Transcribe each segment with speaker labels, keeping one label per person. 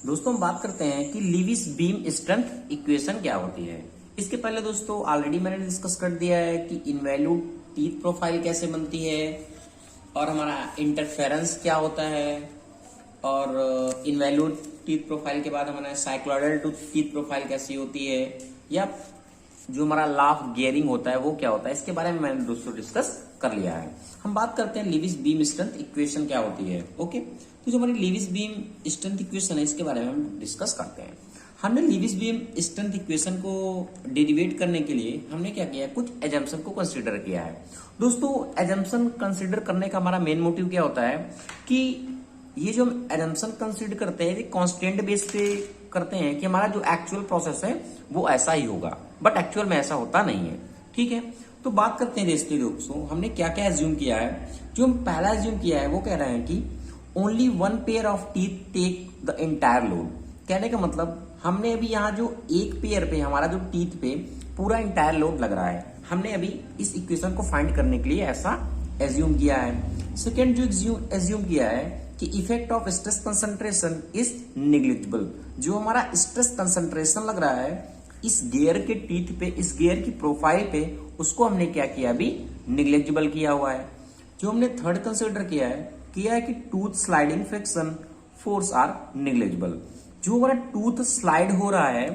Speaker 1: दोस्तों हम बात करते हैं कि लीविस बीम स्ट्रेंथ इक्वेशन क्या होती है। इसके पहले दोस्तों ऑलरेडी मैंने डिस्कस कर दिया है कि इनवैल्यूड टीथ प्रोफाइल कैसे बनती है और हमारा इंटरफेरेंस क्या होता है, और इनवैल्यूड टीथ प्रोफाइल के बाद हमारा साइक्लॉइडल टीथ प्रोफाइल कैसी होती है, या जो हमारा लाफ गियरिंग होता है वो क्या होता है। इसके बारे में मैंने दोस्तों डिस्कस कर लिया है। हम बात करते हैं लीविस बीम स्ट्रेंथ इक्वेशन क्या होती है। ओके, तो जो हमारी लीविस बीम स्ट्रेंथ इक्वेशन है इसके बारे में हम डिस्कस करते हैं। हमने लीविस बीम स्ट्रेंथ इक्वेशन को डेरिवेट करने के लिए हमने क्या किया है, कुछ एजम्पशन को कंसीडर किया है। दोस्तों एजम्पशन कंसीडर करने का हमारा मेन मोटिव क्या होता है कि ये जो हम एजम्पशन कंसीडर करते हैं ये कांस्टेंट बेस पे करते हैं कि हमारा जो एक्चुअल प्रोसेस है वो ऐसा ही होगा, बट एक्चुअल में ऐसा होता नहीं है। ठीक है, तो बात करते हैं इसके दोस्तों हमने क्या क्या एज्यूम किया है। जो हम पहला एज्यूम किया है वो कह रहे हैं कि only one pair of teeth take the entire load. कहने का मतलब हमने अभी यहाँ जो एक पेयर पे हमारा जो टीथ पे पूरा एंटायर लोड लग रहा है, हमने अभी इस इक्वेशन को फाइंड करने के लिए ऐसा एज्यूम किया है। सेकेंड जो एज्यूम किया है कि effect of stress concentration is negligible. जो हमारा स्ट्रेस कंसंट्रेशन लग रहा है इस गियर के टीथ पे, इस गियर की प्रोफाइल पे, उसको हमने क्या किया, अभी निग्लिजिबल किया हुआ है। जो हमने थर्ड कंसिडर किया है कि tooth sliding friction force are negligible. जो हमारा टूथ स्लाइड हो रहा है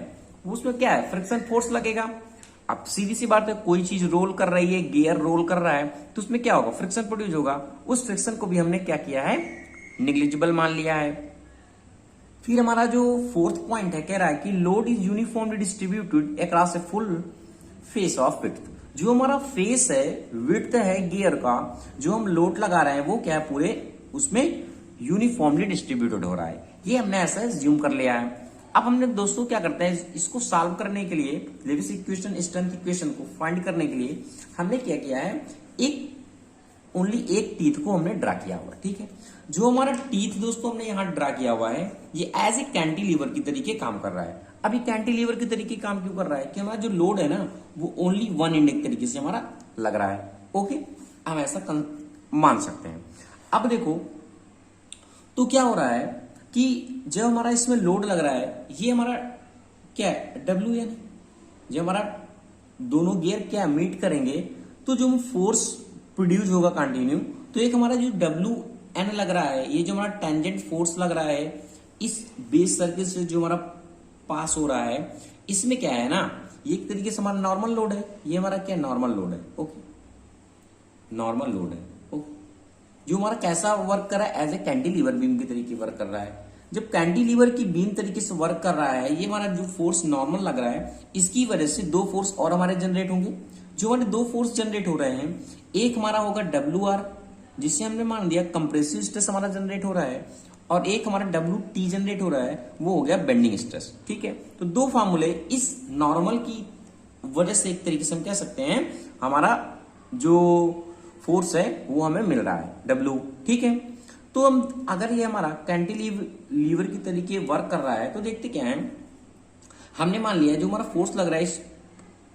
Speaker 1: उसमें क्या है, फ्रिक्शन फोर्स लगेगा। अब सीधी सी बात है, कोई चीज रोल कर रही है, गियर रोल कर रहा है, तो उसमें क्या होगा, फ्रिक्शन प्रोड्यूस होगा। उस फ्रिक्शन को भी हमने क्या किया है, निग्लिजिबल मान लिया है। फिर हमारा जो फोर्थ पॉइंट है कह रहा है कि load is uniformly distributed across a full face of width. जो हमारा फेस है, विड्थ है गियर का, जो हम लोड लगा रहे हैं वो क्या है, पूरे उसमें यूनिफॉर्मली डिस्ट्रीब्यूटेड हो रहा है। ये हमने ऐसा एज्यूम कर लिया है। अब हमने दोस्तों क्या करते हैं, इसको सॉल्व करने के लिए, लेविस इक्वेशन स्ट्रेंथ इक्वेशन को फाइंड करने के लिए हमने क्या किया है, ओनली एक टीथ को हमने ड्रा किया हुआ है। ठीक है, जो हमारा टीथ दोस्तों हमने यहाँ ड्रा किया हुआ है ये एज ए कैंटिलीवर की तरीके काम कर रहा है। अभी कैंटिलीवर की तरीके काम क्यों कर रहा है कि हमारा जो लोड है ना वो ओनली वन इंडेक्स तरीके से हमारा लग रहा है। ओके, हम ऐसा मान सकते हैं। अब देखो तो क्या हो रहा है कि जब हमारा इसमें लोड लग रहा है, ये हमारा क्या है, डब्ल्यू एन। जब हमारा दोनों गियर क्या मीट करेंगे तो जो फोर्स प्रोड्यूस होगा कंटिन्यू, तो एक हमारा जो डब्ल्यू एन लग रहा है, ये जो हमारा टेंजेंट फोर्स लग रहा है इस बेस सर्किल से जो हमारा पास हो रहा है, इसमें क्या है ना, ये एक तरीके से हमारा नॉर्मल लोड है। ये हमारा क्या नॉर्मल लोड है। ओके, नॉर्मल लोड है। ओके, जो हमारा कैसा वर्क कर रहा है, एज ए कैंटिलीवर बीम की तरीके वर्क कर रहा है। जब कैंटिलीवर की बीम तरीके से वर्क कर रहा है, ये हमारा जो फोर्स नॉर्मल लग रहा है, इसकी वजह से दो फोर्स और हमारे जनरेट होंगे। जो हमारे दो फोर्स जनरेट हो रहे हैं, एक हमारा होगा डब्ल्यू आर जिससे हमने मान दिया कंप्रेसिव स्ट्रेस हमारा जनरेट हो रहा है, और एक हमारा डब्ल्यू टी जनरेट हो रहा है, वो हो गया बेंडिंग स्ट्रेस। ठीक है, तो दो फार्मूले इस नॉर्मल की वजह से एक तरीके से हम कह सकते हैं हमारा जो फोर्स है वो हमें मिल रहा है, डब्ल्यू। ठीक है, तो हम अगर ये हमारा कैंटिलीवर की तरीके वर्क कर रहा है तो देखते क्या है, हमने मान लिया जो हमारा फोर्स लग रहा है इस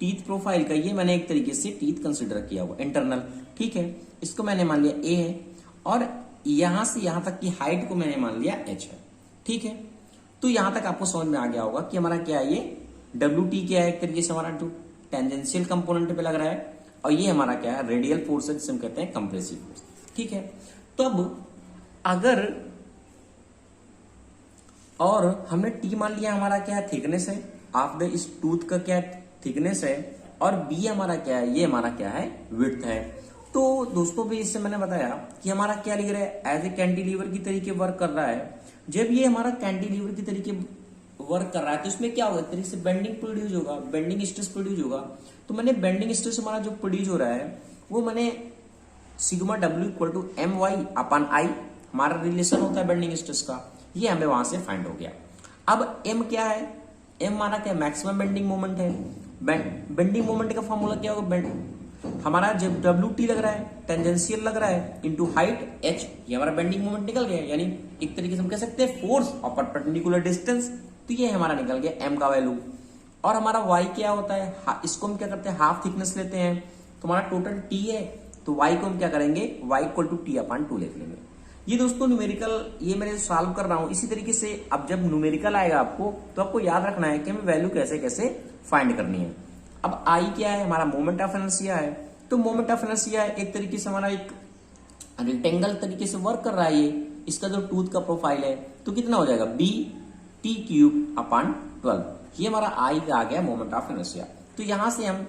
Speaker 1: टीथ प्रोफाइल का, ये मैंने एक तरीके से टीथ कंसिडर किया हुआ इंटरनल। ठीक है, इसको मैंने मान लिया ए है, और यहां से यहां तक की हाइट को मैंने मान लिया एच है। ठीक है, तो यहां तक आपको समझ में आ गया होगा कि हमारा क्या है, ये डब्ल्यू टी क्या है, एक तरीके से हमारा जो टेंजेंशियल कंपोनेंट पे लग रहा है, और ये हमारा क्या है, रेडियल फोर्स है जिसे हम कहते हैं कंप्रेसिव फोर्स। ठीक है, तो अब अगर और हमने टी मान लिया हमारा क्या है, थिकनेस है ऑफ द इस टूथ का, क्या थिकनेस है, और बी हमारा क्या है, ये हमारा क्या है, विड्थ है। तो दोस्तों भी इससे मैंने बताया कि हमारा क्या लिख रहा है, एज ए कैंटिलीवर की तरीके वर्क कर रहा है। जब ये हमारा कैंटिलीवर की तरीके वर्क कर रहा है तो इसमें क्या होगा, तरीके से बेंडिंग प्रोड्यूस होगा, बेंडिंग स्ट्रेस प्रोड्यूस होगा। तो मैंने बेंडिंग स्ट्रेस हमारा जो प्रोड्यूस हो रहा है वो मैंने sigma W equal to M Y upon I, हमारा रिलेशन होता है बेंडिंग स्ट्रेस का, ये हमें वहां से फाइंड हो गया। अब एम क्या है, एम माना क्या, मैक्सिमम बेंडिंग मोमेंट है। बेंडिंग मोमेंट का फॉर्मूला क्या होगा, हमारा जब डब्ल्यू टी लग रहा है, टेंजेंशियल लग रहा है, इंटू हाइट एच, ये हमारा बेंडिंग मोमेंट निकल गया। यानी एक तरीके से हम कह सकते हैं फोर्स और परपेंडिकुलर डिस्टेंस, तो ये हमारा निकल गया एम का वैल्यू। और हमारा वाई क्या होता है, इसको हम क्या करते हैं, हाफ थिकनेस लेते हैं, तो हमारा टोटल टी है, तो वाई को हम क्या करेंगे, Y equal to T upon 2 लिख लेंगे। ये दोस्तों न्यूमेरिकल ये मैं सॉल्व कर रहा हूं इसी तरीके से। अब जब न्यूमेरिकल आएगा आपको तो आपको याद रखना है कि हमें वैल्यू कैसे कैसे फाइंड करनी है। अब आई क्या है, हमारा मोमेंट ऑफ इनर्शिया है। तो मोमेंट ऑफ इनर्शिया एक तरीके से हमारा एक रेक्टेंगल तरीके से वर्क कर रहा है ये, इसका जो टूथ का प्रोफाइल है तो कितना हो जाएगा बी टी क्यूब अपॉन 12। ये हमारा आई आ गया मोमेंट ऑफ इनर्शिया। तो यहां से हम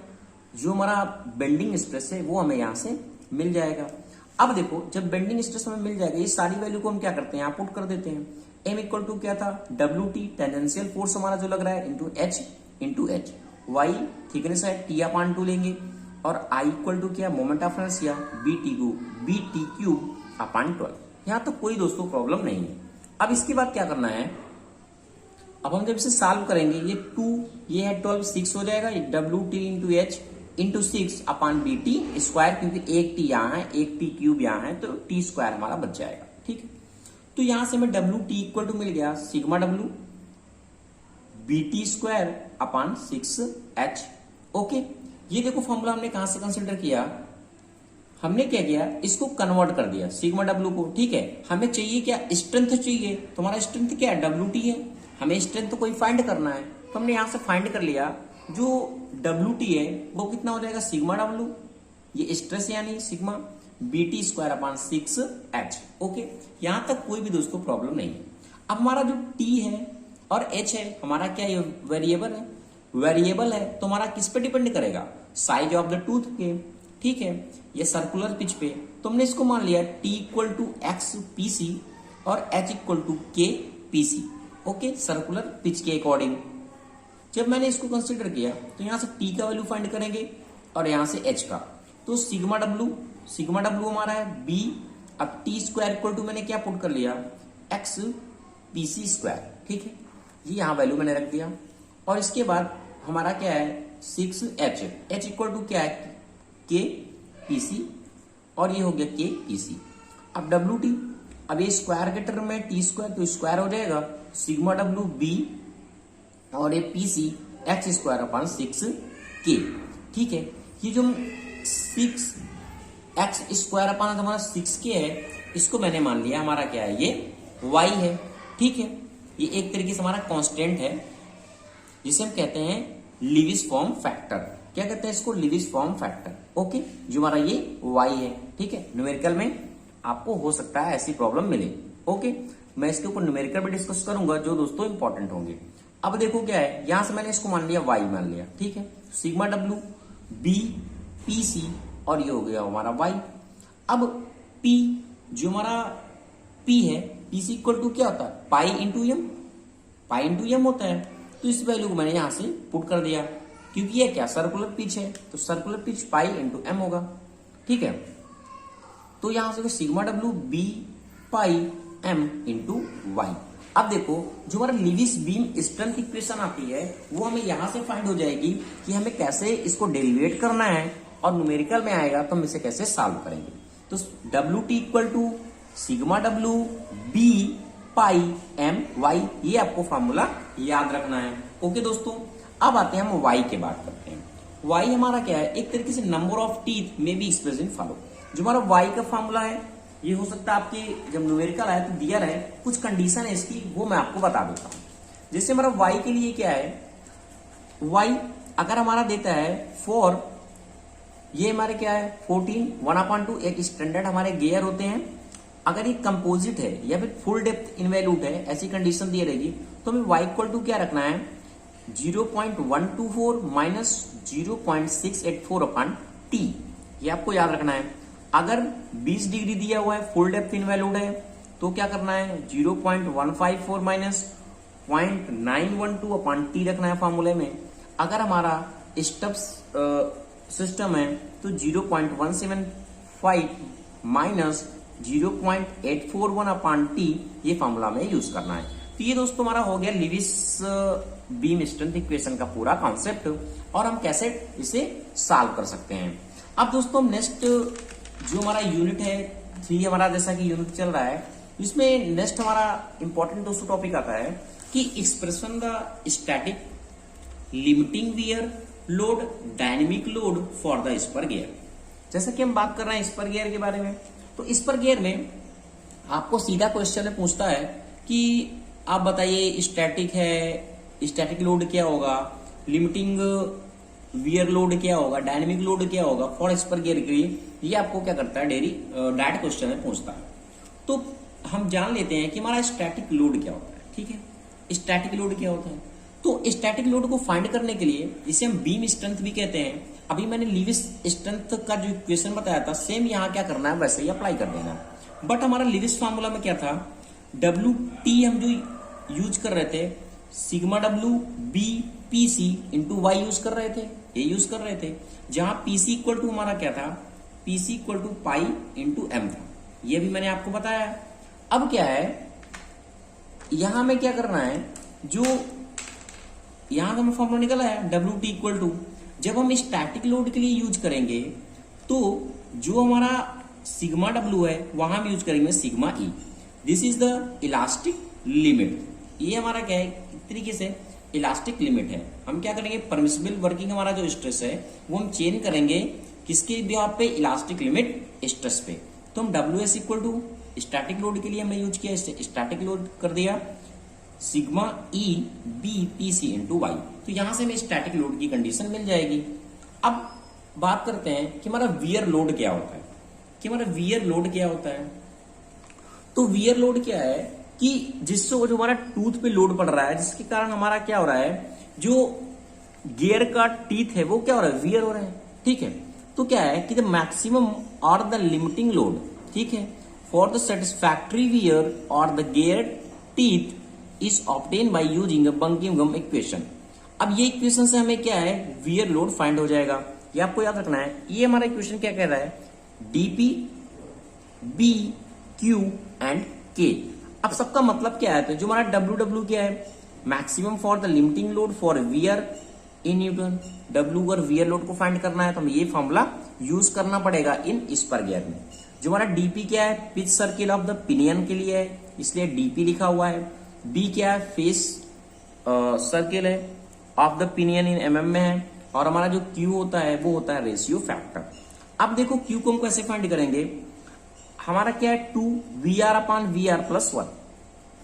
Speaker 1: जो हमारा बेंडिंग स्ट्रेस है वो हमें यहां से मिल जाएगा। अब देखो जब बेंडिंग स्ट्रेस हमें मिल जाएगा, ये सारी वैल्यू को हम क्या करते हैं यहाँ पुट कर देते हैं। एम इक्वल टू क्या था, डब्ल्यू टी टेंजेंशियल फोर्स हमारा जो लग रहा है इंटू एच, वाई थिकनेस है टी अपॉन 2 लेंगे, और आई इक्वल टू क्या moment of inertia B T cube upon 12। यहां तक कोई दोस्तों प्रॉब्लम नहीं है। अब इसके बाद क्या करना है, अब हम जब इसे सॉल्व करेंगे ये 2 ये है 12 6 हो जाएगा, ये W T into H into 6 upon B T square, क्योंकि एक टी यहाँ है एक टी क्यूब यहाँ है तो टी स्क्वायर हमारा बच जाएगा। ठीक है, तो यहां से हमें डब्ल्यू टी इक्वल टू मिल गया sigma W B T square upon 6h। Okay, ये देखो फॉर्मूला हमने कहां से कंसिडर किया, हमने क्या किया इसको कन्वर्ट कर दिया सिग्मा डब्ल्यू को। ठीक है, हमें चाहिए क्या स्ट्रेंथ चाहिए, तो हमारा स्ट्रेंथ क्या है डब्ल्यू टी है, हमें स्ट्रेंथ कोई फाइंड करना है तो हमने यहां से फाइंड कर लिया। जो डब्ल्यू टी है वो कितना हो जाएगा सिग्मा डब्ल्यू, ये स्ट्रेस यानी sigma B T square upon 6h। Okay, यहां तक कोई भी दोस्तों प्रॉब्लम नहीं है। अब हमारा जो टी है और एच है हमारा क्या ये वेरिएबल है, वेरिएबल है तो हमारा किस पे डिपेंड करेगा, साइज ऑफ द टूथ पे। ठीक है, ये सर्कुलर पिच पे, तो हमने इसको मान लिया T equal to X P C और H equal to K P C. Okay, circular pitch के अकॉर्डिंग जब मैंने इसको कंसीडर किया तो यहां से टी का वैल्यू फाइंड करेंगे और यहां से एच का, तो सिग्मा डब्ल्यू हमारा है बी, अब टी स्क्वायर इक्वल टू मैंने क्या पुट कर लिया एक्स पी सी स्क्वायर। ठीक है, ये यहां वैल्यू मैंने रख दिया, और इसके बाद हमारा क्या है 6h, एच इक्वल टू क्या है के पी सी और ये हो गया के पी सी। अब डब्ल्यू टी, अब ये स्क्वायर के टर्म में टी स्क्वायर तो स्क्वायर हो जाएगा सिग्मा डब्ल्यू बी और ये P C X square upon 6 K. ठीक है, ये जो 6 एक्स स्क्वायर अपॉन हमारा 6 के है इसको मैंने मान लिया हमारा क्या है ये y है। ठीक है, ये एक तरीके से हमारा कांस्टेंट है जिसे हम कहते हैं लीविस फॉर्म फैक्टर। क्या कहते हैं इसको, लीविस फॉर्म फैक्टर। ओके, जो हमारा ये y है। ठीक है, न्यूमेरिकल में आपको हो सकता है ऐसी प्रॉब्लम मिले। ओके, मैं इसके ऊपर न्यूमेरिकल में डिस्कस करूंगा जो दोस्तों इंपॉर्टेंट होंगे। अब देखो क्या है, यहां से मैंने इसको मान लिया y मान लिया। ठीक है, sigma W B P C और ये हो गया हमारा y। अब p जो हमारा p है पी सी इक्वल टू क्या होता है पाई इंटू एम होता है, तो इस वैल्यू को मैंने यहां से पुट कर दिया क्योंकि ये क्या सर्कुलर पिच है तो circular pitch pi into M होगा। ठीक है, तो यहां से sigma W B pi M into Y. अब देखो जो हमारा लीविस बीम स्ट्रेंथ इक्वेशन आती है वो हमें यहां से फाइंड हो जाएगी कि हमें कैसे इसको डेरिवेट करना है, और न्यूमेरिकल में आएगा तो हम इसे कैसे सॉल्व करेंगे। तो W T equal to sigma W B pi M Y, ये आपको फॉर्मूला याद रखना है। ओके दोस्तों, अब आते हैं हम वाई के बात करते हैं। वाई हमारा क्या है, एक तरीके से नंबर ऑफ टीथ में भी एक्सप्रेस इन फॉलो। जो हमारा वाई का फॉर्मूला है ये हो सकता है आपके जब न्यूमेरिकल आए तो दिया रहे, कुछ कंडीशन है इसकी वो मैं आपको बता देता हूं। जैसे हमारा वाई के लिए क्या है, वाई अगर हमारा देता है 4, ये हमारे क्या है 14 1/2, एक स्टैंडर्ड हमारे गियर होते हैं। अगर ये कंपोजिट है या फिर फुल डेप्थ इनवैल्यूट है, ऐसी कंडीशन दी रहेगी तो हमें y इक्वल टू क्या रखना है 0.124 माइनस 0.684 अपॉन टी, ये आपको याद रखना है। अगर 20 डिग्री दिया हुआ है फुल डेप्थ इनवैल्यूट है तो क्या करना है 0.154 माइनस 0.912 अपॉन टी रखना है फॉर्मूले में। अगर हमारा स्टब्स सिस्टम है तो 0.175 माइनस 0.841 अपॉन टी, ये फॉर्मूला में यूज करना है। तो ये दोस्तों हमारा हो गया लीविस बीम स्ट्रेंथ इक्वेशन का पूरा कॉन्सेप्ट, और हम कैसे इसे सॉल्व कर सकते हैं। अब दोस्तों नेक्स्ट जो हमारा यूनिट है 3 हमारा जैसा कि यूनिट चल रहा है, इसमें नेक्स्ट हमारा इंपॉर्टेंट दोस्तों टॉपिक आता है कि expression the static limiting wear load dynamic load for the spur gear. जैसा कि हम बात कर रहे हैं स्पर गियर के बारे में, तो स्पर गियर में आपको सीधा क्वेश्चन में पूछता है कि आप बताइए स्टैटिक है, स्टैटिक लोड क्या होगा, लिमिटिंग वियर लोड क्या होगा, डायनेमिक लोड क्या होगा फॉर स्पर गियर के लिए, ये आपको क्या करता है डायरेक्ट क्वेश्चन में पूछता है। तो हम जान लेते हैं कि हमारा स्टैटिक लोड क्या होता है। ठीक है, स्टैटिक लोड क्या होता है? तो स्टैटिक लोड को फाइंड करने के लिए इसे हम बीम स्ट्रेंथ भी कहते हैं। अभी मैंने लीविस स्ट्रेंथ का जो इक्वेशन बताया था, सेम यहाँ क्या करना है वैसे ही अप्लाई कर देना। बट हमारा लीविस फार्मूला में क्या था, डब्ल्यू टी हम जो यूज कर रहे थे, sigma W B P C into Y use कर रहे थे, ये यूज कर रहे थे, जहां पीसी इक्वल टू हमारा क्या था, PC equal to pi into M था। ये भी मैंने आपको बताया। अब क्या है, यहां में क्या करना है, जो यहां का फॉर्मूला निकला है डब्ल्यू टी इक्वल टू, जब हम स्टैटिक लोड के लिए यूज करेंगे तो जो हमारा सिग्मा डब्ल्यू है वहां हम यूज करेंगे sigma E. This is the elastic limit. ये हमारा क्या है, एक तरीके से इलास्टिक लिमिट है। हम क्या करेंगे, परमिसिबल वर्किंग हमारा जो स्ट्रेस है वो हम चेंज करेंगे किसके बिहाफ पे, इलास्टिक लिमिट स्ट्रेस पे। तो हम W S equal to static load के लिए हमने यूज किया, स्टैटिक लोड कर दिया sigma E B P C into Y. तो यहां से हमें स्टैटिक लोड की कंडीशन मिल जाएगी। अब बात करते हैं कि हमारा वियर लोड क्या होता है, कि हमारा वियर लोड क्या होता है। तो वियर लोड क्या है कि जिससे जो हमारा टूथ पे लोड पड़ रहा है, जिसके कारण हमारा क्या हो रहा है, जो गियर का टीथ है वो क्या हो रहा है, वियर हो रहा है। ठीक है, तो क्या है कि द मैक्सिमम और द लिमिटिंग लोड, ठीक है, फॉर द सेटिस्फैक्ट्री वियर और the gear teeth is obtain by using Buckingham equation. अब ये इक्वेशन से हमें क्या है, वियर लोड फाइंड हो जाएगा। ये आपको याद रखना है। ये हमारा इक्वेशन क्या कह रहा है, डीपी बी क्यू एंड के। अब सबका मतलब क्या है, तो जो हमारा डब्ल्यू डब्ल्यू क्या है, maximum for the limiting load for wear in newton. W और वियर लोड को फाइंड करना है तो हमें ये फॉर्मूला यूज करना पड़ेगा इन स्पर गियर में। जो हमारा डीपी क्या है, pitch circle of the pinion के लिए है, इसलिए डीपी लिखा हुआ है। बी क्या है, फेस सर्किल है of the pinion in MM में है। और हमारा जो क्यू होता है वो होता है रेशियो फैक्टर। अब देखो क्यू को हम कैसे फाइंड करेंगे, हमारा क्या है, 2 V R upon V R plus 1।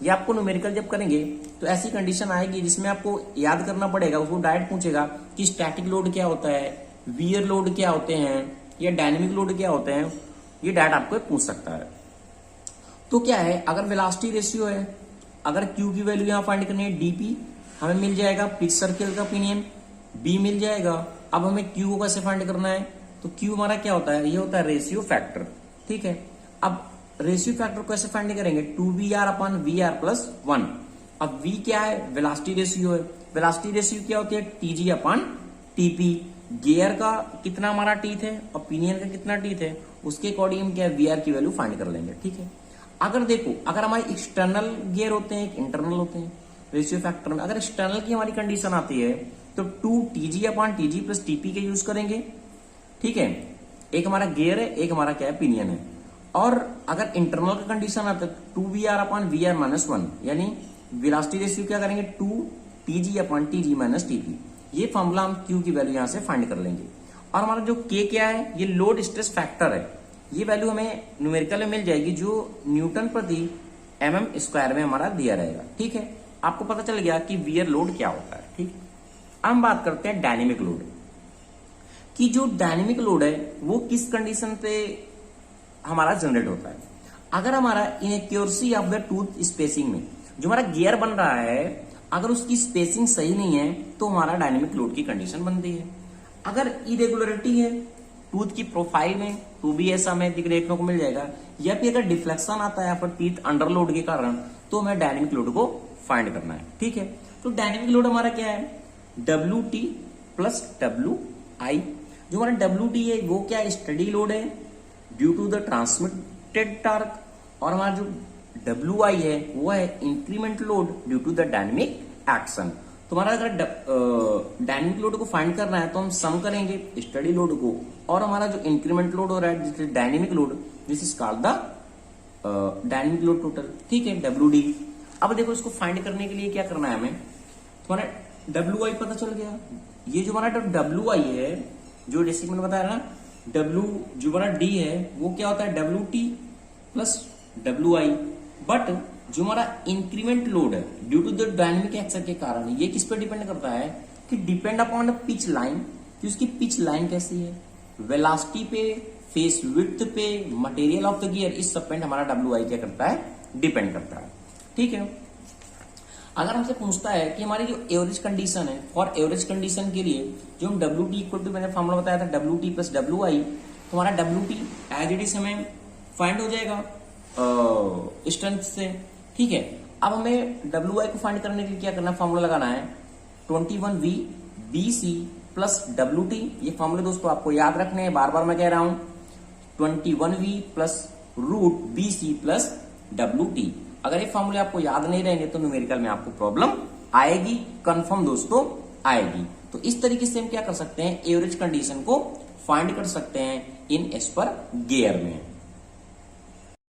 Speaker 1: ये आपको न्यूमेरिकल जब करेंगे तो ऐसी कंडीशन आएगी जिसमें आपको याद करना पड़ेगा, उसको डायरेक्ट पूछेगा कि स्टैटिक लोड क्या होता है, वियर लोड क्या होते हैं, या डायनेमिक लोड क्या होते हैं। ये डायरेक्ट आपको पूछ सकता है। तो क्या है, अगर वेलोसिटी रेशियो है, अगर क्यू की वैल्यू यहां फाइंड करनी है, डीपी हमें मिल जाएगा पिच सर्किल का पिनियन, बी मिल जाएगा। अब हमें क्यू को कैसे फाइंड करना है, तो क्यू हमारा क्या होता है, ये होता है रेशियो फैक्टर। ठीक है, अब रेशियो फैक्टर को कैसे फाइंड करेंगे, 2 V R upon V R plus 1। अब वी क्या है, वेलोसिटी रेशियो है। वेलोसिटी रेशियो क्या होती है, टीजी अपॉन टीपी। गियर का कितना हमारा टीथ है और पिनियन का कितना टीथ है, उसके अकॉर्डिंग हम क्या वी आर की वैल्यू फाइंड कर लेंगे। ठीक है, अगर देखो, अगर हमारे एक्सटर्नल गियर होते हैं, एक इंटरनल होते हैं, रेशियो फैक्टर में अगर एक्सटर्नल की हमारी कंडीशन आती है तो 2 TG upon TG plus TP के यूज करेंगे। ठीक है, एक हमारा गियर है, एक हमारा क्या है, पिनियन है। और अगर इंटरनल का कंडीशन आता है 2 V R upon V R minus 1, यानी वेलोसिटी रेशियो क्या करेंगे, 2 TG upon TG minus TP. ये फॉर्मूला हम क्यू की वैल्यू यहां से फाइंड कर लेंगे। और हमारा जो के क्या है, ये लोड स्ट्रेस फैक्टर है। ये वैल्यू हमें न्यूमेरिकल में मिल जाएगी जो न्यूटन प्रति एमएम स्क्वायर में हमारा दिया रहेगा। ठीक है, आपको पता चल गया कि वियर लोड क्या होता है। ठीक, अब हम बात करते हैं डायनेमिक लोड कि जो डायनेमिक लोड है वो किस कंडीशन पे हमारा जनरेट होता है। अगर हमारा inaccuracy of the tooth spacing में जो हमारा गियर बन रहा है, अगर उसकी स्पेसिंग सही नहीं है तो हमारा डायनेमिक लोड की कंडीशन बनती है। अगर इरेगुलरिटी है टूथ की प्रोफाइल में तो भी ऐसा हमें देखने को मिल जाएगा, या फिर अगर डिफ्लेक्शन आता है पर टीथ अंडर लोड के कारण, तो हमें डायनेमिक लोड को फाइंड करना है। ठीक है, तो डायनेमिक लोड हमारा क्या है, W T plus W I. जो हमारा डब्ल्यू टी है वो क्या है, स्टडी लोड है due to the transmitted torque. और हमारा जो डब्ल्यू आई है वो है increment load due to the dynamic action. तो हमारा अगर डायनेमिक लोड को फाइंड करना है तो हम सम करेंगे स्टडी लोड को, और हमारा जो इंक्रीमेंट लोड हो रहा है dynamic load, this is called the dynamic load total. ठीक है, डब्ल्यू डी। अब देखो इसको फाइंड करने के लिए क्या करना है हमें, तुम्हारा डब्ल्यू आई पता चल गया। ये जो हमारा डब्ल्यू आई है, जो जैसे मैंने बताया ना, डब्ल्यू जो हमारा डी है वो क्या होता है, W T plus WI, but जो हमारा इंक्रीमेंट लोड है due to the dynamic action के कारण ये किस पे डिपेंड करता है कि depend upon the pitch line, कि उसकी पिच लाइन कैसी है, वेलोसिटी पे, फेस विड्थ पे, मटेरियल ऑफ द गियर, इस सब पे हमारा WI क्या करता है, डिपेंड करता है। ठीक है। अगर हमसे पूछता है कि हमारी जो एवरेज कंडीशन है, फॉर एवरेज कंडीशन के लिए जो हम WT इक्वल टू, मैंने फॉर्मूला बताया था WT प्लस WI, तो हमारा WT एज इट इज हमें फाइंड हो जाएगा स्ट्रेंथ से। ठीक है। अब हमें WI को फाइंड करने के लिए क्या करना है, फॉर्मूला लगाना है 21V BC प्लस WT। ये फॉर्मूले दोस्तों आपको याद रखने हैं, बार बार मैं कह रहा हूं, 21V plus root BC plus WT। अगर ये फॉर्मूले आपको याद नहीं रहेंगे तो न्यूमेरिकल में आपको प्रॉब्लम आएगी, कंफर्म दोस्तों आएगी। तो इस तरीके से हम क्या कर सकते हैं, एवरेज कंडीशन को फाइंड कर सकते हैं इन एज पर गियर में।